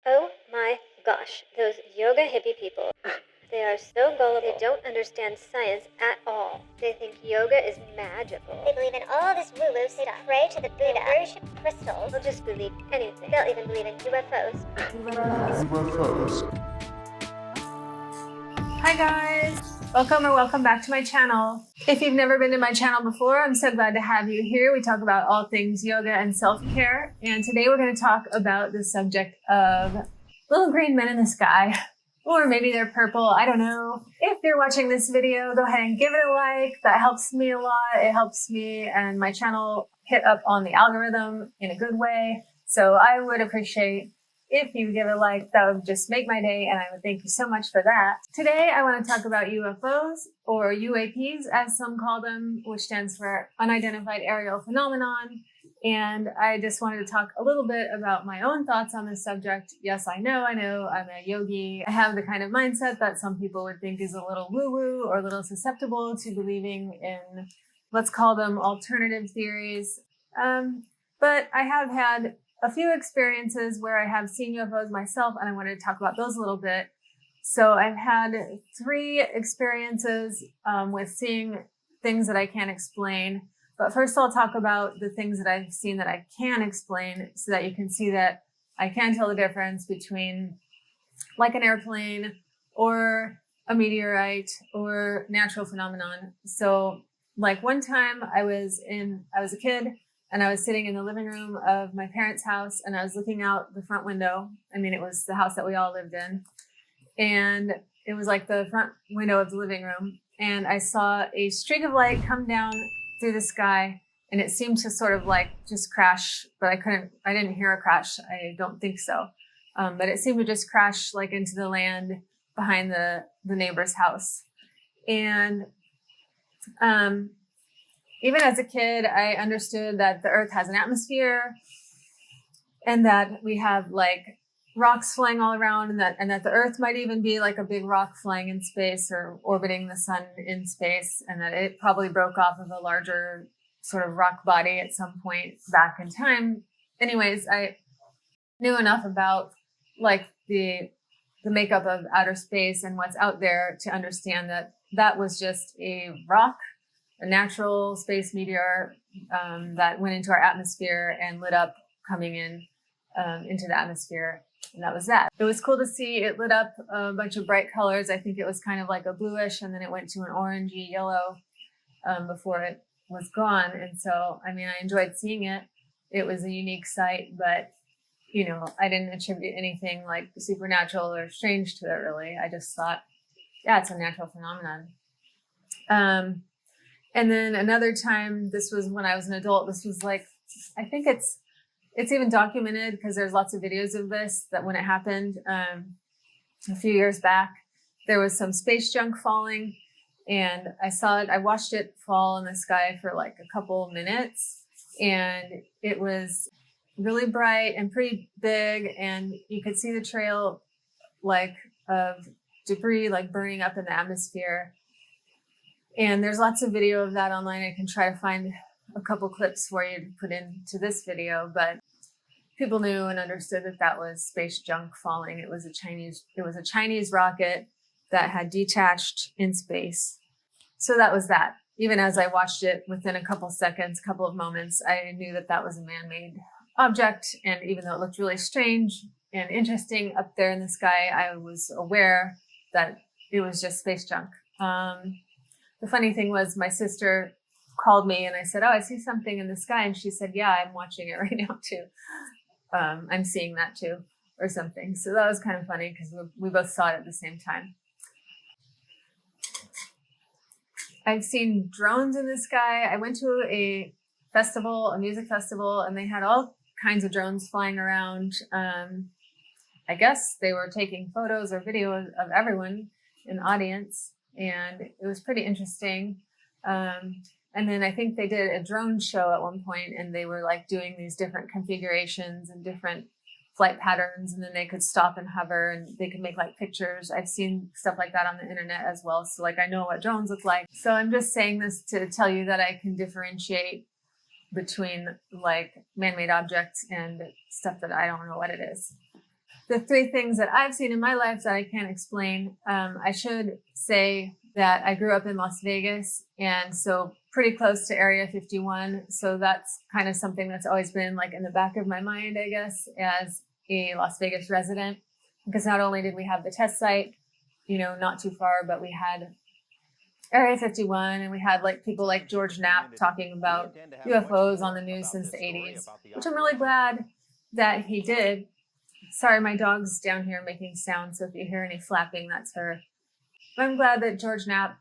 Oh my gosh, those yoga hippie people. They are so gullible. They don't understand science at all. They think yoga is magical. They believe in all this woo-woo stuff. They pray to the Buddha. They worship crystals. They'll just believe anything. They'll even believe in UFOs. Hi guys! Welcome back to my channel. If you've never been to my channel before, I'm so glad to have you here. We talk about all things yoga and self-care, and today we're going to talk about the subject of little green men in the sky. Or maybe they're purple, I don't know. If you're watching this video, go ahead and give it a like. That helps me a lot. It helps me and my channel hit up on the algorithm in a good way. So I would appreciate if you give a like. That would just make my day, and I would thank you so much for that. Today I want to talk about UFOs, or UAPs as some call them, which stands for Unidentified Aerial Phenomenon. And I just wanted to talk a little bit about my own thoughts on this subject. Yes, I know, I'm a yogi. I have the kind of mindset that some people would think is a little woo-woo or a little susceptible to believing in, let's call them alternative theories. But I have had a few experiences where I have seen UFOs myself, and I wanted to talk about those a little bit. So I've had 3 experiences with seeing things that I can't explain. But first I'll talk about the things that I've seen that I can explain, so that you can see that I can tell the difference between like an airplane or a meteorite or natural phenomenon. So like one time I was a kid, and I was sitting in the living room of my parents' house, and I was looking out the front window. I mean, it was the house that we all lived in. And it was like the front window of the living room. And I saw a streak of light come down through the sky, and it seemed to sort of like just crash, but I didn't hear a crash. I don't think so. But it seemed to just crash like into the land behind the neighbor's house. And even as a kid, I understood that the earth has an atmosphere, and that we have like rocks flying all around, and that the earth might even be like a big rock flying in space or orbiting the sun in space, and that it probably broke off of a larger sort of rock body at some point back in time. Anyways, I knew enough about like the makeup of outer space and what's out there to understand that that was just a rock, a natural space meteor that went into our atmosphere and lit up coming in into the atmosphere. And that was that. It was cool to see. It lit up a bunch of bright colors. I think it was kind of like a bluish, and then it went to an orangey yellow before it was gone. And so, I mean, I enjoyed seeing it. It was a unique sight, but, you know, I didn't attribute anything like supernatural or strange to it, really. I just thought, yeah, it's a natural phenomenon. And then another time, this was when I was an adult. This was like, I think it's even documented because there's lots of videos of this, that when it happened a few years back, there was some space junk falling, and I saw it. I watched it fall in the sky for like a couple minutes, and it was really bright and pretty big, and you could see the trail like of debris like burning up in the atmosphere. And there's lots of video of that online. I can try to find a couple clips for you to put into this video, but people knew and understood that that was space junk falling. It was a Chinese rocket that had detached in space. So that was that. Even as I watched it, within a couple seconds, couple of moments, I knew that that was a man-made object. And even though it looked really strange and interesting up there in the sky, I was aware that it was just space junk. The funny thing was, my sister called me and I said, "Oh, I see something in the sky." And she said, "Yeah, I'm watching it right now too. I'm seeing that too," or something. So that was kind of funny because we both saw it at the same time. I've seen drones in the sky. I went to a music festival, and they had all kinds of drones flying around. I guess they were taking photos or video of everyone in the audience. And it was pretty interesting. And then I think they did a drone show at one point, and they were like doing these different configurations and different flight patterns, and then they could stop and hover, and they could make like pictures. I've seen stuff like that on the internet as well. So like, I know what drones look like. So I'm just saying this to tell you that I can differentiate between like man-made objects and stuff that I don't know what it is. the three things that I've seen in my life that I can't explain, I should say that I grew up in Las Vegas, and so pretty close to Area 51. So that's kind of something that's always been like in the back of my mind, I guess, as a Las Vegas resident, because not only did we have the test site, not too far, but we had Area 51, and we had like people like George Knapp talking about UFOs on the news since the 80s, which I'm really glad that he did. Sorry, my dog's down here making sounds, so if you hear any flapping, that's her. But I'm glad that George Knapp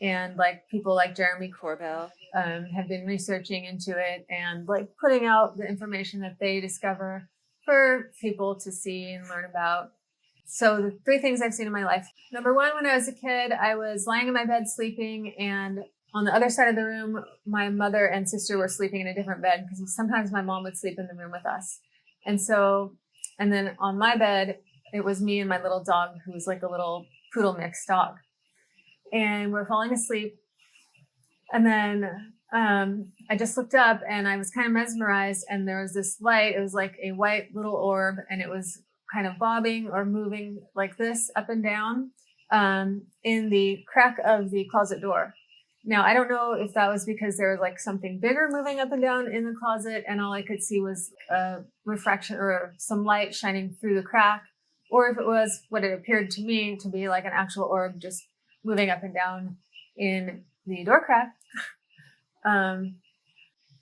and like people like Jeremy Corbell have been researching into it and like putting out the information that they discover for people to see and learn about. So the three things I've seen in my life. Number one, when I was a kid, I was lying in my bed sleeping, and on the other side of the room, my mother and sister were sleeping in a different bed because sometimes my mom would sleep in the room with us. And then on my bed, it was me and my little dog, who was like a little poodle mix dog. And we're falling asleep. And then I just looked up and I was kind of mesmerized, and there was this light. It was like a white little orb, and it was kind of bobbing or moving like this up and down in the crack of the closet door. Now, I don't know if that was because there was like something bigger moving up and down in the closet, and all I could see was a refraction or some light shining through the crack, or if it was what it appeared to me to be like an actual orb just moving up and down in the door crack.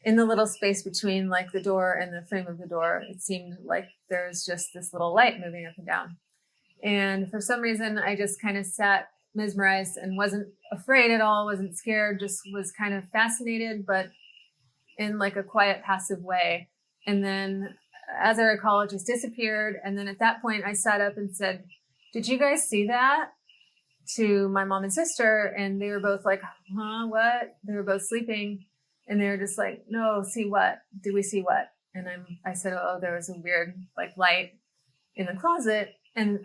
In the little space between like the door and the frame of the door, it seemed like there's just this little light moving up and down. And for some reason, I just kind of sat mesmerized and wasn't afraid at all, wasn't scared, just was kind of fascinated, but in like a quiet, passive way. And then as I recall, it just disappeared. And then at that point, I sat up and said, "Did you guys see that?" to my mom and sister. And they were both like, "Huh, what?" They were both sleeping. And they were just like, "No, see what? Did we see what?" And I said, "Oh, there was a weird like light in the closet." And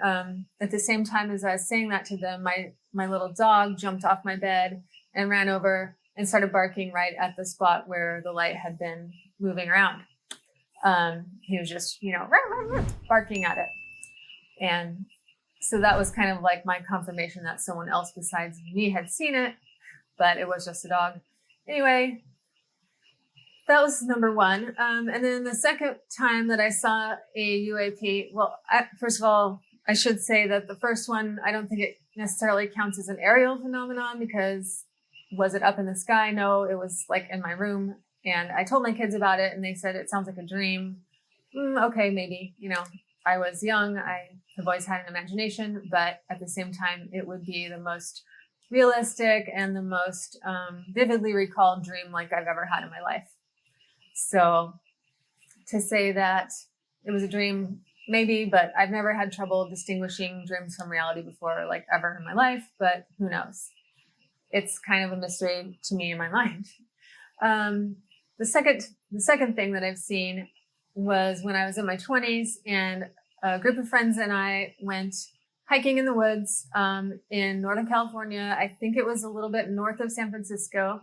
at the same time as I was saying that to them, my little dog jumped off my bed and ran over and started barking right at the spot where the light had been moving around. He was just, barking at it. And so that was kind of like my confirmation that someone else besides me had seen it, but it was just a dog. Anyway, that was number one. And then the second time that I saw a UAP, first of all, I should say that the first one, I don't think it necessarily counts as an aerial phenomenon, because was it up in the sky? No, it was like in my room. And I told my kids about it and they said, "It sounds like a dream." Okay, maybe, I was young. I have always had an imagination, but at the same time, it would be the most realistic and the most vividly recalled dream like I've ever had in my life. So to say that it was a dream, maybe, but I've never had trouble distinguishing dreams from reality before, like ever in my life, but who knows? It's kind of a mystery to me in my mind. The second thing that I've seen was when I was in my 20s, and a group of friends and I went hiking in the woods in Northern California. I think it was a little bit north of San Francisco,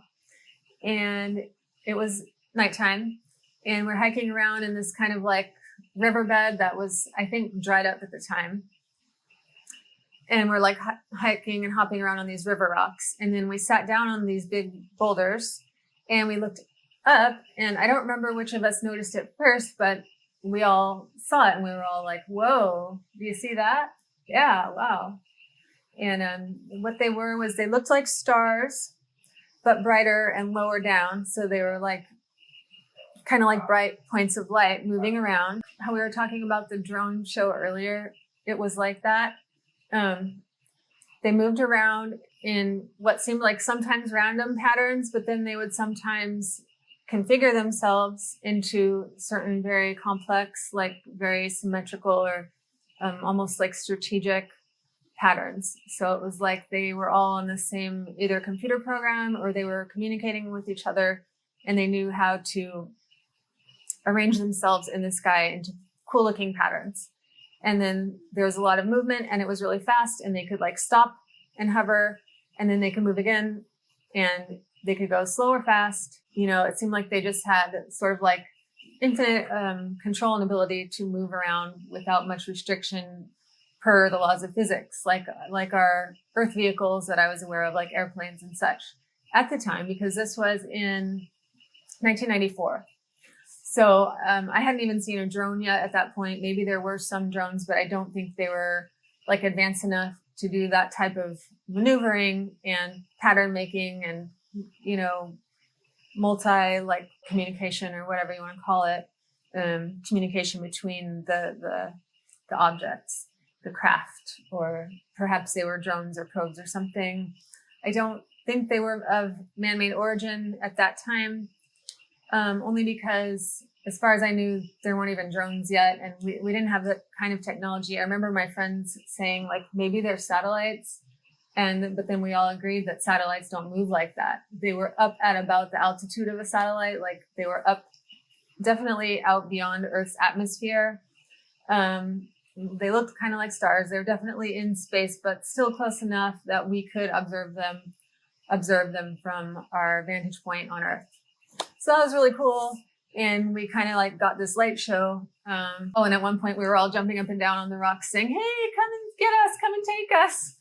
and it was nighttime, and we're hiking around in this kind of like riverbed that was, I think, dried up at the time. And we're like hiking and hopping around on these river rocks. And then we sat down on these big boulders and we looked up, and I don't remember which of us noticed it first, but we all saw it and we were all like, "Whoa, do you see that?" "Yeah, wow." And what they were was they looked like stars, but brighter and lower down. So they were like kind of like bright points of light moving around. How we were talking about the drone show earlier, it was like that. They moved around in what seemed like sometimes random patterns, but then they would sometimes configure themselves into certain very complex, like very symmetrical or almost like strategic patterns. So it was like they were all on the same either computer program, or they were communicating with each other, and they knew how to arrange themselves in the sky into cool looking patterns. And then there was a lot of movement, and it was really fast, and they could like stop and hover, and then they could move again, and they could go slow or fast. It seemed like they just had sort of like infinite control and ability to move around without much restriction per the laws of physics, like our Earth vehicles that I was aware of, like airplanes and such at the time, because this was in 1994. So I hadn't even seen a drone yet at that point. Maybe there were some drones, but I don't think they were like advanced enough to do that type of maneuvering and pattern making and, you know, multi like communication or whatever you want to call it, communication between the objects, the craft, or perhaps they were drones or probes or something. I don't think they were of man-made origin at that time, only because as far as I knew, there weren't even drones yet, and we didn't have that kind of technology. I remember my friends saying like maybe they're satellites, but then we all agreed that satellites don't move like that. They were up at about the altitude of a satellite, like they were up definitely out beyond Earth's atmosphere. They looked kind of like stars. They were definitely in space, but still close enough that we could observe them from our vantage point on Earth. So that was really cool. And we kind of like got this light show. And at one point we were all jumping up and down on the rocks saying, "Hey, come and get us, come and take us,"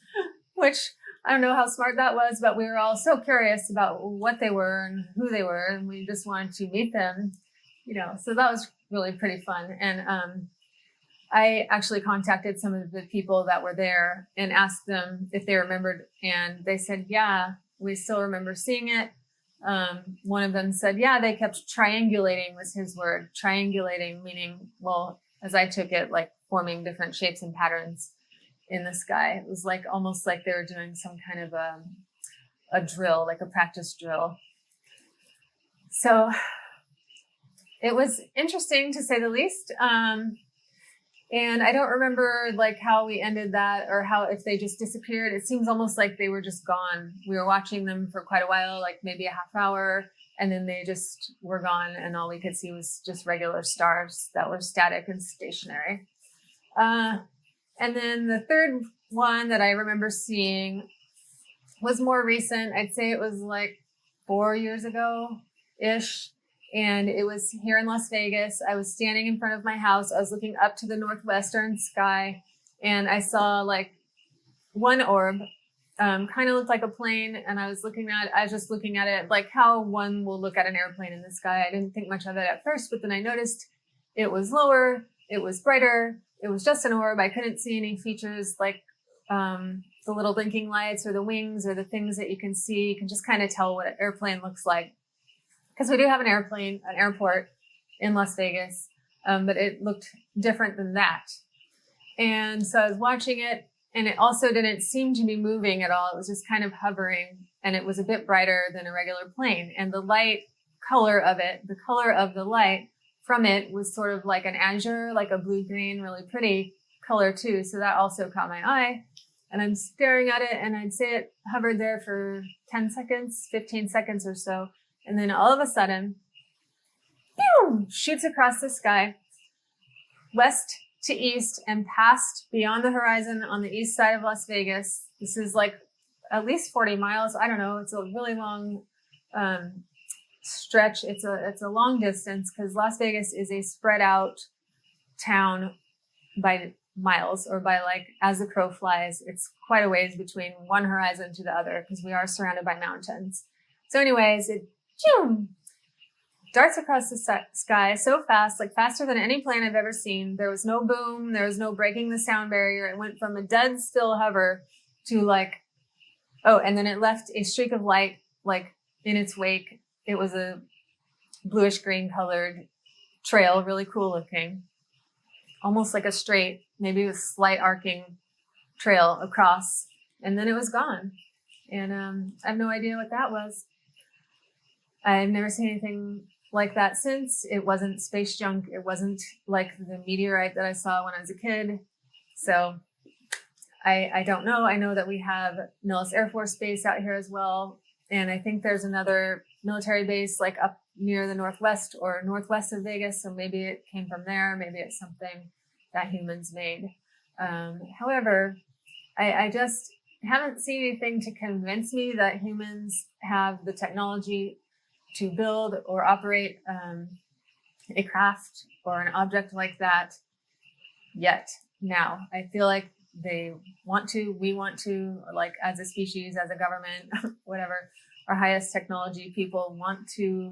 which I don't know how smart that was, but we were all so curious about what they were and who they were. And we just wanted to meet them, you know, so that was really pretty fun. And I actually contacted some of the people that were there and asked them if they remembered. And they said, yeah, we still remember seeing it. One of them said, yeah, they kept triangulating, was his word. Triangulating, meaning, well, as I took it, like forming different shapes and patterns in the sky. It was like almost like they were doing some kind of a drill, like a practice drill. So it was interesting to say the least. And I don't remember like how we ended that or how, if they just disappeared. It seems almost like they were just gone. We were watching them for quite a while, like maybe a half hour, and then they just were gone. And all we could see was just regular stars that were static and stationary. And then the third one that I remember seeing was more recent. I'd say it was like 4 years ago-ish. And it was here in Las Vegas. I was standing in front of my house. I was looking up to the northwestern sky, and I saw like one orb, kind of looked like a plane. And I was just looking at it like how one will look at an airplane in the sky. I didn't think much of it at first, but then I noticed it was lower, it was brighter, it was just an orb. I couldn't see any features like the little blinking lights or the wings or the things that you can see. You can just kind of tell what an airplane looks like. Because we do have an airport in Las Vegas, but it looked different than that. And so I was watching it, and it also didn't seem to be moving at all. It was just kind of hovering, and it was a bit brighter than a regular plane. And the light color of it, the color of the light from it was sort of like an azure, like a blue-green, really pretty color too. So that also caught my eye. And I'm staring at it, and I'd say it hovered there for 10 seconds, 15 seconds or so. And then all of a sudden, boom, shoots across the sky, west to east, and past beyond the horizon on the east side of Las Vegas. This is like at least 40 miles. I don't know. It's a really long stretch. It's a long distance because Las Vegas is a spread out town by miles, or by like as the crow flies. It's quite a ways between one horizon to the other because we are surrounded by mountains. So anyways, it darts across the sky so fast, like faster than any plane I've ever seen. There was no boom. There was no breaking the sound barrier. It went from a dead still hover to like, and then it left a streak of light like in its wake. It was a bluish green colored trail, really cool looking, almost like a straight, maybe a slight arcing trail across, and then it was gone. And I have no idea what that was. I've never seen anything like that since. It wasn't space junk. It wasn't like the meteorite that I saw when I was a kid. So I don't know. I know that we have Nellis Air Force Base out here as well. And I think there's another military base like up near the northwest or northwest of Vegas. So maybe it came from there. Maybe it's something that humans made. However, I just haven't seen anything to convince me that humans have the technology to build or operate a craft or an object like that yet. Now, I feel like we want to, like as a species, as a government, whatever, our highest technology people want to,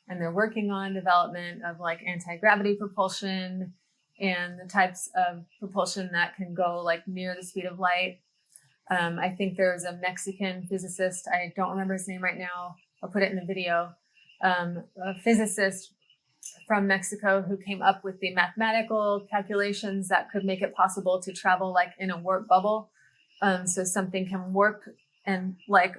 and they're working on development of like anti-gravity propulsion and the types of propulsion that can go like near the speed of light. I think there's a Mexican physicist, I don't remember his name right now, I'll put it in the video, a physicist from Mexico who came up with the mathematical calculations that could make it possible to travel like in a warp bubble. So something can warp and like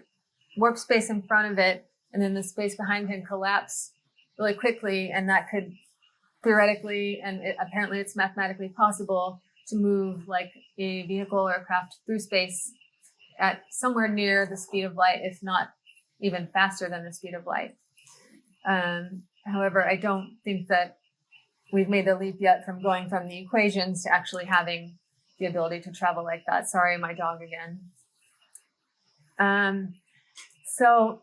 warp space in front of it, and then the space behind can collapse really quickly, and that could theoretically, and apparently it's mathematically possible to move like a vehicle or a craft through space at somewhere near the speed of light, if not even faster than the speed of light. However, I don't think that we've made the leap yet from going from the equations to actually having the ability to travel like that. Sorry, my dog again. So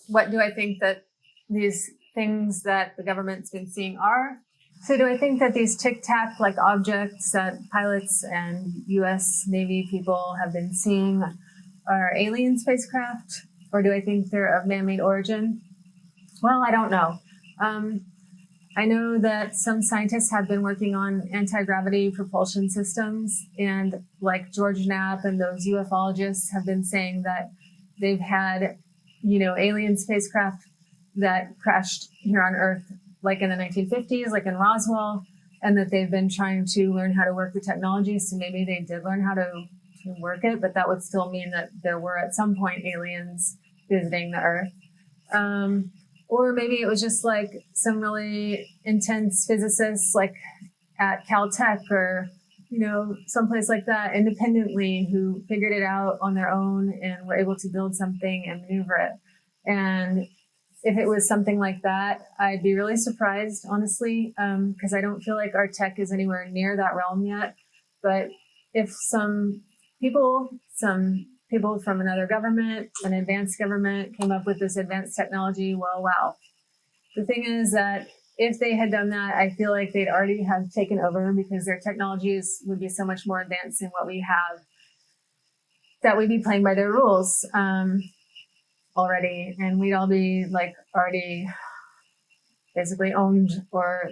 what do I think that these things that the government's been seeing are? So do I think that these tic-tac like objects that pilots and US Navy people have been seeing are alien spacecraft? Or do I think they're of man-made origin? Well, I don't know. I know that some scientists have been working on anti-gravity propulsion systems, and like George Knapp and those ufologists have been saying that they've had, alien spacecraft that crashed here on Earth like in the 1950s, like in Roswell, and that they've been trying to learn how to work the technology. So maybe they did learn how to work it, but that would still mean that there were at some point aliens visiting the Earth. Or maybe it was just like some really intense physicists like at Caltech or, someplace like that independently who figured it out on their own and were able to build something and maneuver it. And if it was something like that, I'd be really surprised, honestly, because I don't feel like our tech is anywhere near that realm yet. But if some people from another government, an advanced government, came up with this advanced technology, well, wow. The thing is that if they had done that, I feel like they'd already have taken over because their technologies would be so much more advanced than what we have, that we'd be playing by their rules already, and we'd all be like already basically owned or,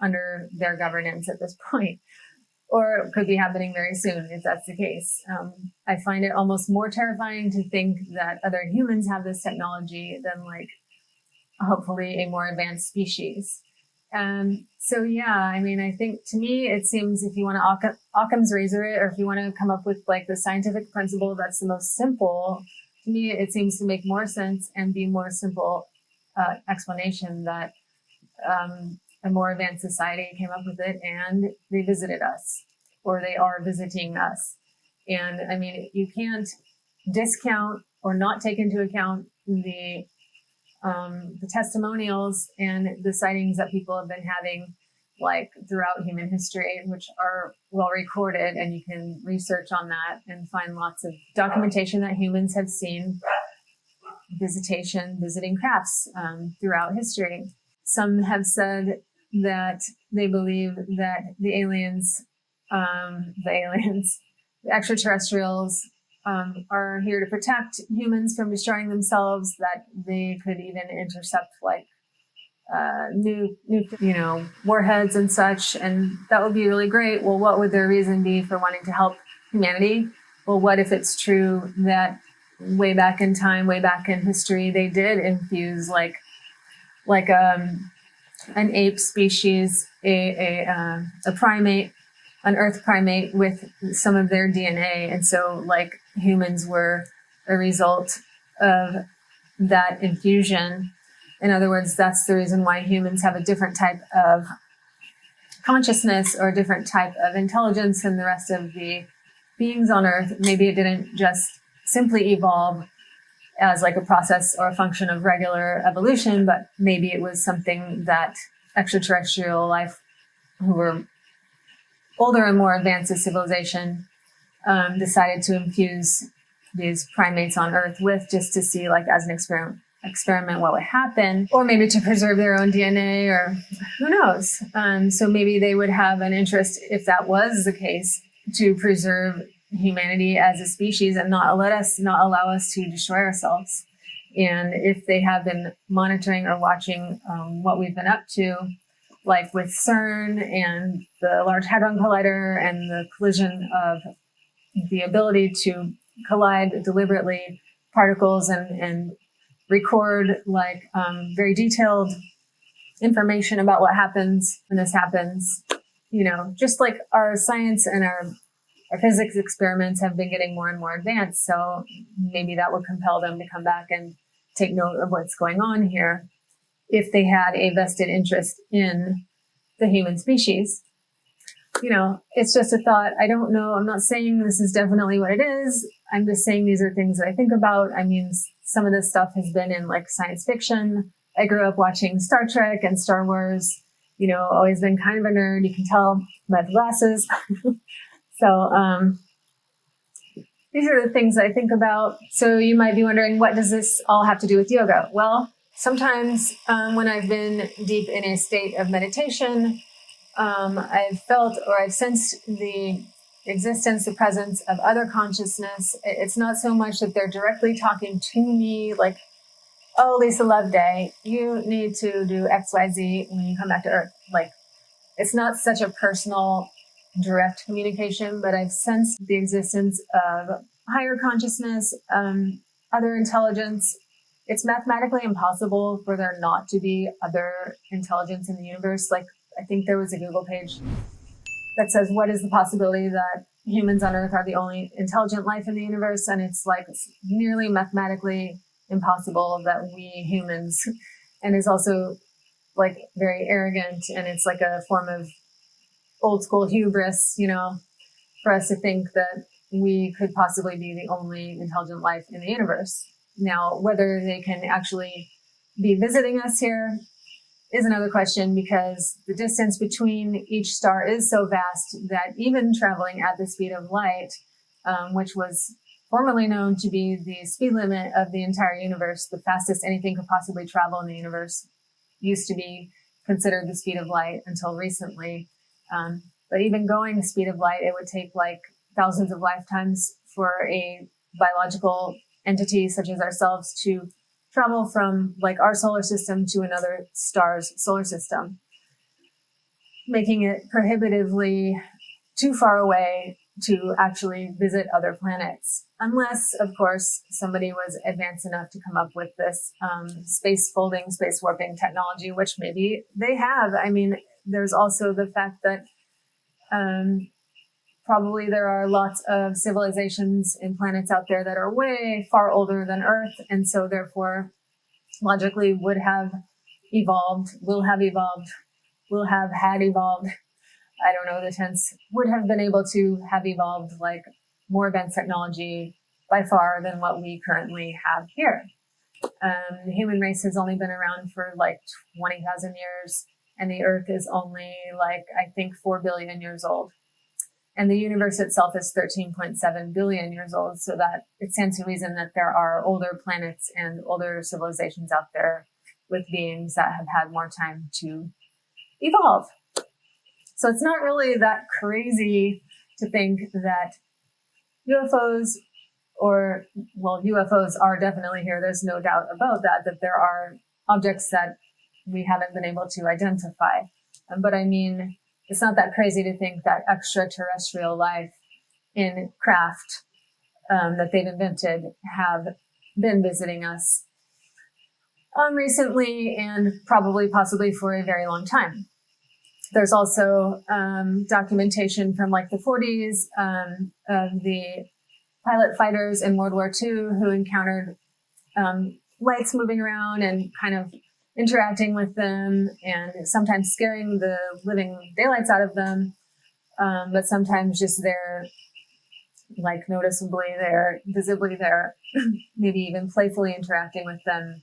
under their governance at this point. Or it could be happening very soon if that's the case. I find it almost more terrifying to think that other humans have this technology than like hopefully a more advanced species. So yeah, I think to me it seems if you want to Occam's razor it, or if you want to come up with like the scientific principle that's the most simple, to me it seems to make more sense and be more simple explanation that a more advanced society came up with it and they visited us, or they are visiting us. And you can't discount or not take into account the testimonials and the sightings that people have been having like throughout human history, which are well recorded, and you can research on that and find lots of documentation that humans have seen visiting crafts throughout history. Some have said that they believe that the extraterrestrials are here to protect humans from destroying themselves, that they could even intercept like new warheads and such, and that would be really great. Well, what would their reason be for wanting to help humanity? Well, what if it's true that way back in time, way back in history, they did infuse like an ape species, a primate, an earth primate with some of their DNA. And so like humans were a result of that infusion. In other words, that's the reason why humans have a different type of consciousness or a different type of intelligence than the rest of the beings on Earth. Maybe it didn't just simply evolve as like a process or a function of regular evolution, but maybe it was something that extraterrestrial life who were older and more advanced as civilization decided to infuse these primates on Earth with, just to see like as an experiment what would happen, or maybe to preserve their own DNA, or who knows. So maybe they would have an interest, if that was the case, to preserve humanity as a species and not allow us to destroy ourselves. And if they have been monitoring or watching what we've been up to, like with CERN and the Large Hadron Collider and the collision of the ability to collide deliberately particles and record like very detailed information about what happens when this happens, just like our science and our physics experiments have been getting more and more advanced. So maybe that would compel them to come back and take note of what's going on here if they had a vested interest in the human species. It's just a thought. I don't know. I'm not saying this is definitely what it is. I'm just saying these are things that I think about. I mean, some of this stuff has been in like science fiction. I grew up watching Star Trek and Star Wars, always been kind of a nerd. You can tell by the glasses. So these are the things I think about. So you might be wondering, what does this all have to do with yoga? Well, sometimes when I've been deep in a state of meditation, I've felt or I've sensed the existence, the presence of other consciousness. It's not so much that they're directly talking to me like, oh, Lisa Loveday, you need to do XYZ when you come back to Earth. Like, it's not such a personal, direct communication, but I've sensed the existence of higher consciousness, other intelligence. It's mathematically impossible for there not to be other intelligence in the universe. Like, I think there was a Google page that says, what is the possibility that humans on Earth are the only intelligent life in the universe? And it's like nearly mathematically impossible that we humans, and is also like very arrogant, and it's like a form of old school hubris, for us to think that we could possibly be the only intelligent life in the universe. Now, whether they can actually be visiting us here is another question, because the distance between each star is so vast that even traveling at the speed of light, which was formerly known to be the speed limit of the entire universe, the fastest anything could possibly travel in the universe, used to be considered the speed of light until recently. But even going the speed of light, it would take like thousands of lifetimes for a biological entity such as ourselves to travel from like our solar system to another star's solar system, making it prohibitively too far away to actually visit other planets. Unless, of course, somebody was advanced enough to come up with this space folding, space warping technology, which maybe they have. I mean, there's also the fact that probably there are lots of civilizations and planets out there that are way far older than Earth, and so therefore logically would have evolved, will have evolved, will have had evolved. I don't know the tense, would have been able to have evolved like more advanced technology by far than what we currently have here. The human race has only been around for like 20,000 years, and the Earth is only like, I think, 4 billion years old. And the universe itself is 13.7 billion years old, so that it stands to reason that there are older planets and older civilizations out there with beings that have had more time to evolve. So it's not really that crazy to think that UFOs UFOs are definitely here. There's no doubt about that there are objects that we haven't been able to identify. But I mean, it's not that crazy to think that extraterrestrial life in craft that they've invented have been visiting us recently and probably possibly for a very long time. There's also documentation from like the 40s of the pilot fighters in World War II who encountered lights moving around and kind of interacting with them and sometimes scaring the living daylights out of them. But sometimes just they're like noticeably there, visibly there, maybe even playfully interacting with them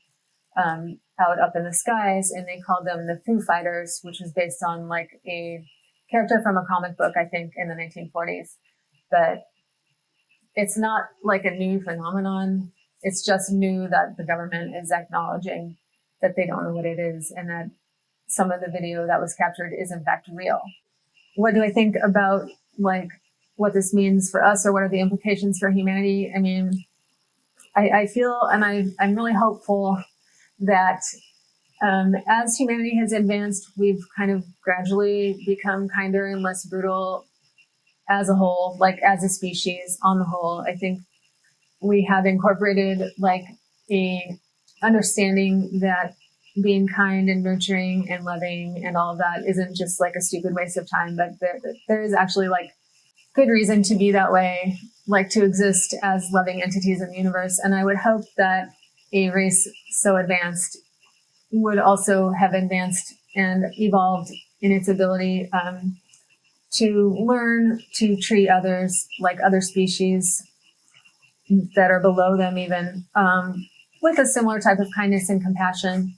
out up in the skies. And they called them the Foo Fighters, which was based on like a character from a comic book, I think, in the 1940s. But it's not like a new phenomenon. It's just new that the government is acknowledging that they don't know what it is and that some of the video that was captured is in fact real. What do I think about like what this means for us, or what are the implications for humanity? I mean, I feel, and I'm really hopeful that as humanity has advanced, we've kind of gradually become kinder and less brutal as a whole, like as a species on the whole. I think we have incorporated like a understanding that being kind and nurturing and loving and all of that isn't just like a stupid waste of time, but there is actually like good reason to be that way, like to exist as loving entities in the universe. And I would hope that a race so advanced would also have advanced and evolved in its ability to learn to treat others like other species that are below them even, with a similar type of kindness and compassion.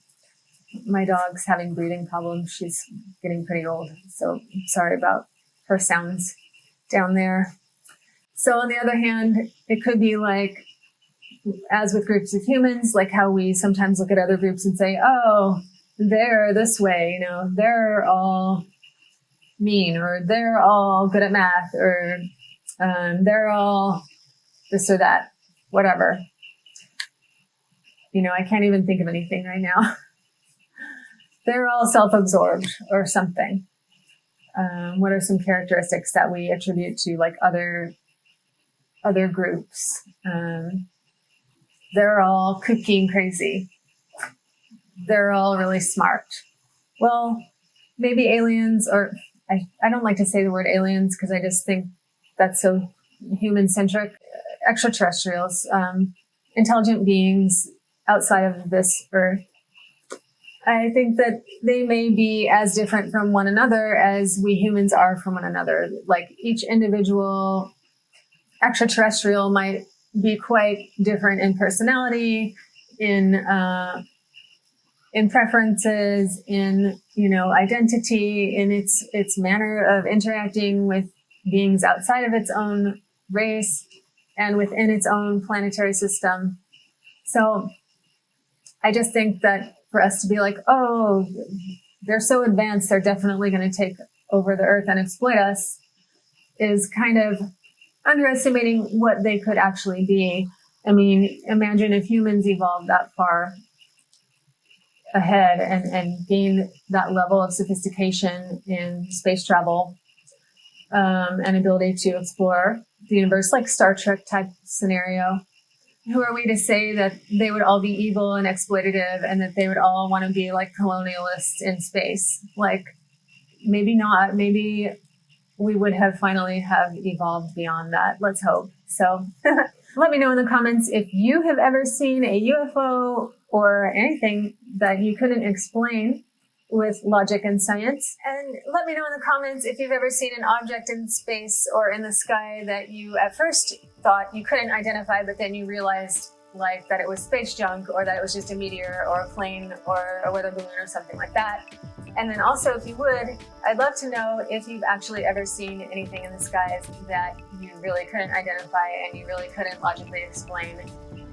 My dog's having breathing problems. She's getting pretty old, so sorry about her sounds down there. So on the other hand, it could be like, as with groups of humans, like how we sometimes look at other groups and say, oh, they're this way, you know, they're all mean, or they're all good at math, or they're all this or that, whatever. You know, I can't even think of anything right now. They're all self-absorbed or something. What are some characteristics that we attribute to like other groups? They're all kooky and crazy. They're all really smart. Well, maybe aliens, or I don't like to say the word aliens because I just think that's so human-centric. Extraterrestrials, intelligent beings outside of this earth. I think that they may be as different from one another as we humans are from one another. Like each individual extraterrestrial might be quite different in personality, in preferences, in, you know, identity, in its manner of interacting with beings outside of its own race and within its own planetary system. So I just think that for us to be like, oh, they're so advanced, they're definitely going to take over the earth and exploit us, is kind of underestimating what they could actually be. I mean, imagine if humans evolved that far ahead and gained that level of sophistication in space travel, and ability to explore the universe, like Star Trek type scenario. Who are we to say that they would all be evil and exploitative and that they would all want to be like colonialists in space? Like, maybe not. Maybe we would have finally have evolved beyond that. Let's hope. So let me know in the comments if you have ever seen a UFO or anything that you couldn't explain with logic and science. And let me know in the comments if you've ever seen an object in space or in the sky that you at first thought you couldn't identify, but then you realized like that it was space junk, or that it was just a meteor or a plane or a weather balloon or something like that. And then also, if you would, I'd love to know if you've actually ever seen anything in the skies that you really couldn't identify and you really couldn't logically explain,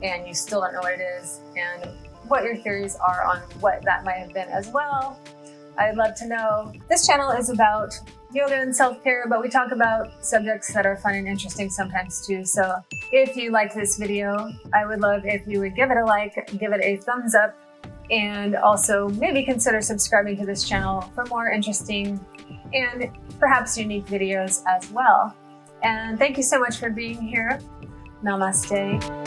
and you still don't know what it is, and what your theories are on what that might have been as well. I'd love to know. This channel is about yoga and self-care, but we talk about subjects that are fun and interesting sometimes too. So if you like this video, I would love if you would give it a like, give it a thumbs up, and also maybe consider subscribing to this channel for more interesting and perhaps unique videos as well. And thank you so much for being here. Namaste.